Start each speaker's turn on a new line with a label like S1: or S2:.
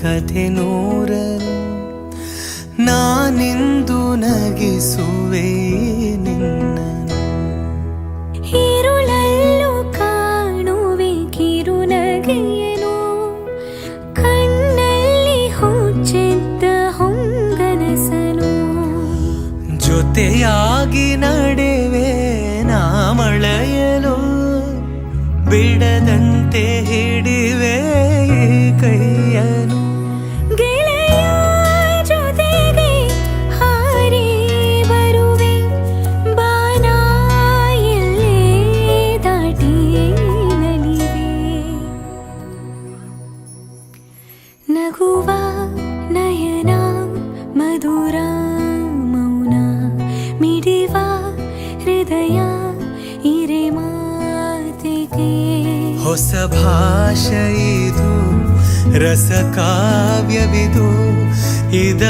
S1: ಕಥೆ ನೂರನು ನಾನಿಂದು ನಗಿಸುವೆ ನಿನ್ನನು.
S2: ಈರುಳಲ್ಲೂ ಕಾಣುವೆ ಕಿರುನಗೆಯನು, ಕಣ್ಣಲ್ಲಿ ಹುಚ್ಚೆದ್ದ ಹೊಂಗನಸನು.
S1: ಜೊತೆಯಾಗಿ ನಡೆವೆ ನಾ ಮಳೆಯಲು, ಬಿಡದಂತೆ ಹಿಡಿವೆ ಈ ಕೈಯನು.
S2: ಗೆಳೆಯ ಜೊತೆಗೆ ಹಾರಿ ಬರುವೆ, ಬಾನ ಎಲ್ಲೇ ದಾಟಿ ನಲಿವೆ. ನಗುವ ನಯನ ಮಧುರ ಮೌನ, ಮಿಡಿವ ಹೃದಯ ಇರೆ ಮಾತಿಗೆ.
S1: ಹೊಸ ಭಾಷೆ ಇದು, ರಸ ಕಾವ್ಯವಿದು, ಇದ